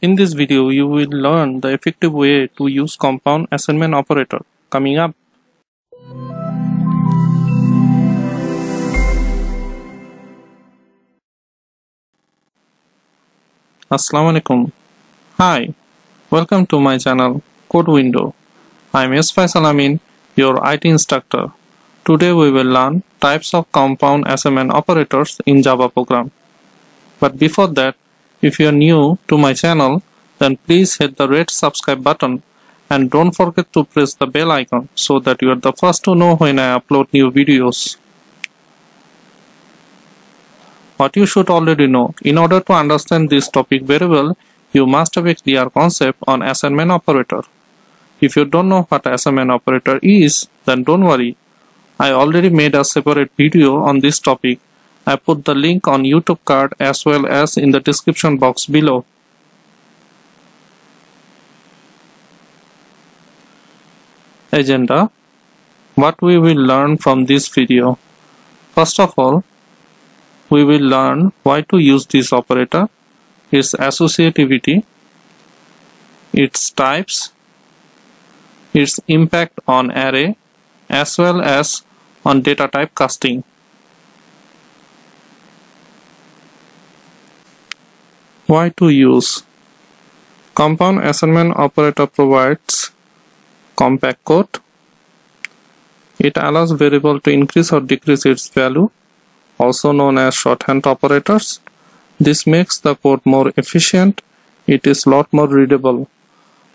In this video, you will learn the effective way to use compound assignment operator. Coming up. Assalamu alaikum. Hi, welcome to my channel Code Window. I am S. Faisal Amin, your IT instructor. Today we will learn types of compound assignment operators in Java program. But before that, if you are new to my channel, then please hit the red subscribe button and don't forget to press the bell icon so that you are the first to know when I upload new videos. What you should already know, in order to understand this topic very well, you must have a clear concept on assignment operator. If you don't know what assignment operator is, then don't worry. I already made a separate video on this topic. I put the link on YouTube card as well as in the description box below. Agenda. What we will learn from this video. First of all, we will learn why to use this operator, its associativity, its types, its impact on array, as well as on data type casting. Why to use? Compound assignment operator provides compact code. It allows variable to increase or decrease its value, also known as shorthand operators. This makes the code more efficient. It is a lot more readable.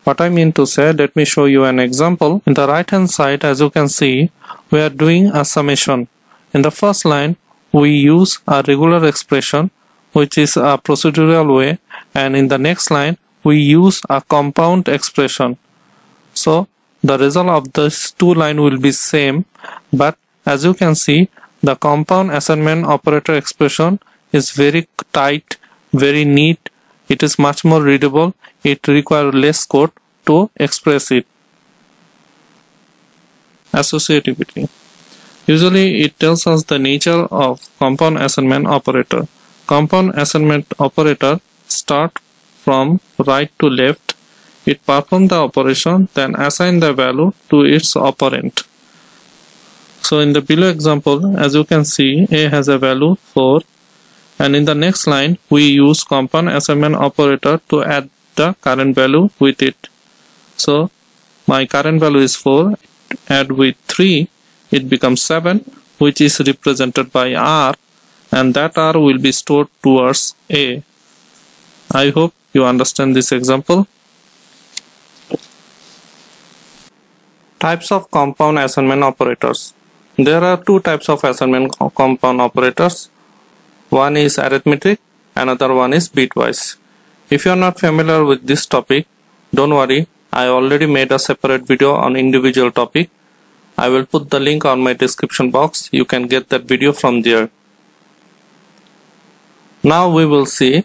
What I mean to say, let me show you an example. In the right hand side, as you can see, we are doing a summation. In the first line, we use a regular expression, which is a procedural way, and in the next line we use a compound expression. So the result of these two lines will be same, but as you can see, the compound assignment operator expression is very tight, very neat. It is much more readable. It requires less code to express it. Associativity. Usually it tells us the nature of compound assignment operator. Compound assignment operator start from right to left. It performs the operation, then assign the value to its operand. So in the below example, as you can see, A has a value 4, and in the next line we use compound assignment operator to add the current value with it. So my current value is 4, add with 3, it becomes 7, which is represented by R, and that R will be stored towards A. I hope you understand this example. Types of compound assignment operators. There are two types of assignment compound operators. One is arithmetic, another one is bitwise. If you are not familiar with this topic, don't worry, I already made a separate video on individual topic. I will put the link on my description box. You can get that video from there. Now we will see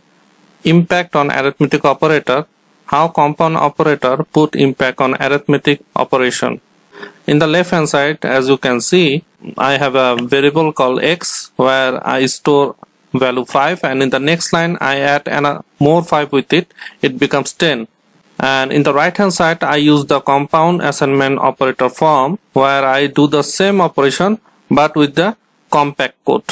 impact on arithmetic operator, how compound operator put impact on arithmetic operation. In the left hand side, as you can see, I have a variable called x where I store value 5, and in the next line I add more 5 with it, it becomes 10. And in the right hand side I use the compound assignment operator form where I do the same operation but with the compact code.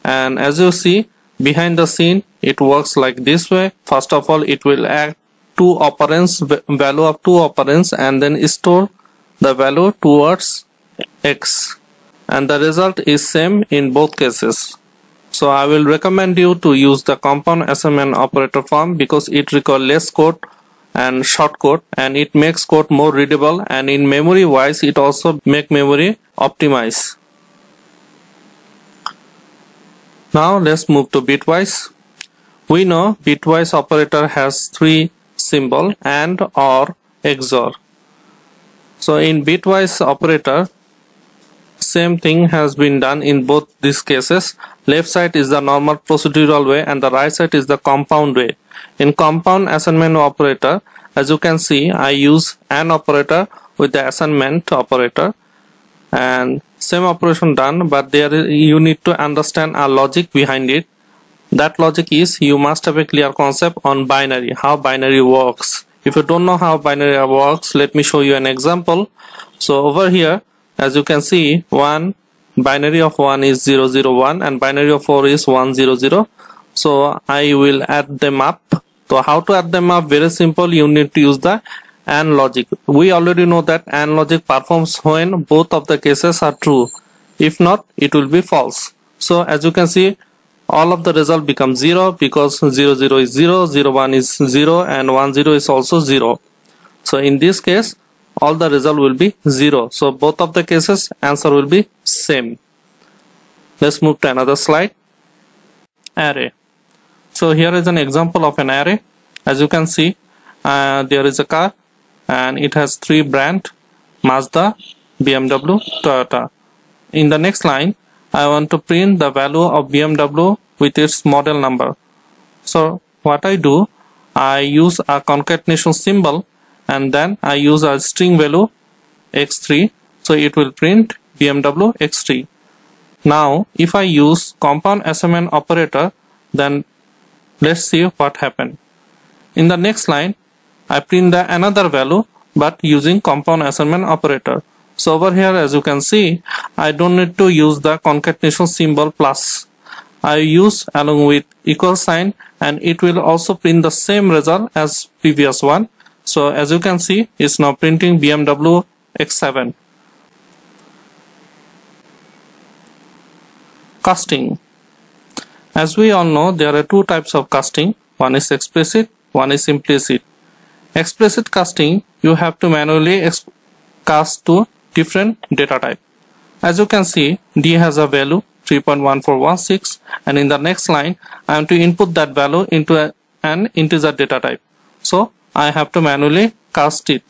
And as you see, behind the scene it works like this way. First of all, it will add two operands, value of two operands, and then store the value towards x, and the result is same in both cases. So I will recommend you to use the compound assignment operator form because it requires less code and short code, and it makes code more readable, and in memory wise it also make memory optimize. Now let's move to bitwise. We know bitwise operator has three symbols, AND, OR, XOR. So in bitwise operator, same thing has been done in both these cases. Left side is the normal procedural way and the right side is the compound way. In compound assignment operator, as you can see, I use AND operator with the assignment operator, and same operation done, but there you need to understand a logic behind it. That logic is you must have a clear concept on binary, how binary works. If you don't know how binary works, let me show you an example. So over here, as you can see, binary of 1 is 001 and binary of 4 is 100. So I will add them up. So how to add them up? Very simple. You need to use the AND logic. We already know that AND logic performs when both of the cases are true. If not, it will be false. So as you can see, all of the result becomes 0 because 00 is 0, 01 is 0 and 10 is also 0. So in this case, all the result will be 0. So both of the cases answer will be same. Let's move to another slide. Array. So here is an example of an array. As you can see, there is a car and it has 3 brands: Mazda, BMW, Toyota. In the next line, I want to print the value of BMW with its model number. So what I do, I use a concatenation symbol and then I use a string value x3. So it will print BMW x3. Now if I use compound assignment operator, then let's see what happened. In the next line, I print the another value but using compound assignment operator. So over here, as you can see, I don't need to use the concatenation symbol plus. I use along with equal sign and it will also print the same result as previous one. So as you can see, it's now printing BMW X7. Casting. As we all know, there are 2 types of casting. One is explicit, one is implicit. Explicit casting, you have to manually cast to different data type. As you can see, D has a value 3.1416 and in the next line I am to input that value into an integer data type. So I have to manually cast it.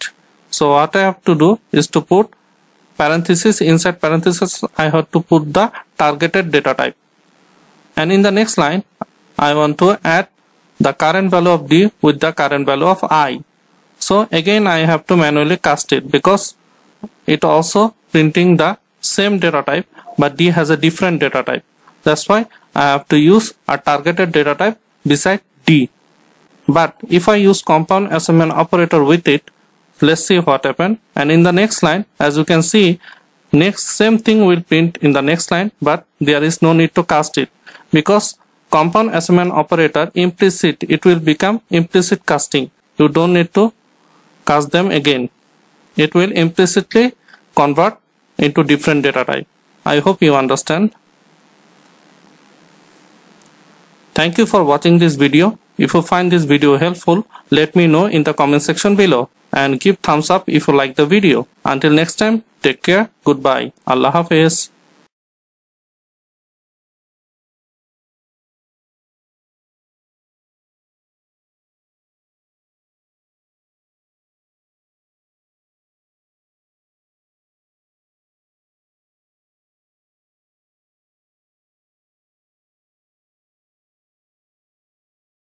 So what I have to do is to put parenthesis, inside parenthesis I have to put the targeted data type. And in the next line I want to add the current value of D with the current value of I. So again I have to manually cast it because it also printing the same data type but D has a different data type. That's why I have to use a targeted data type beside D. But if I use compound assignment operator with it, let's see what happened. And in the next line, as you can see, same thing will print in the next line, but there is no need to cast it because compound assignment operator implicit, it will become implicit casting. You don't need to cast them again. It will implicitly convert into different data type. I hope you understand. Thank you for watching this video. If you find this video helpful, let me know in the comment section below and give thumbs up if you like the video. Until next time, take care. Goodbye. Allah Hafiz.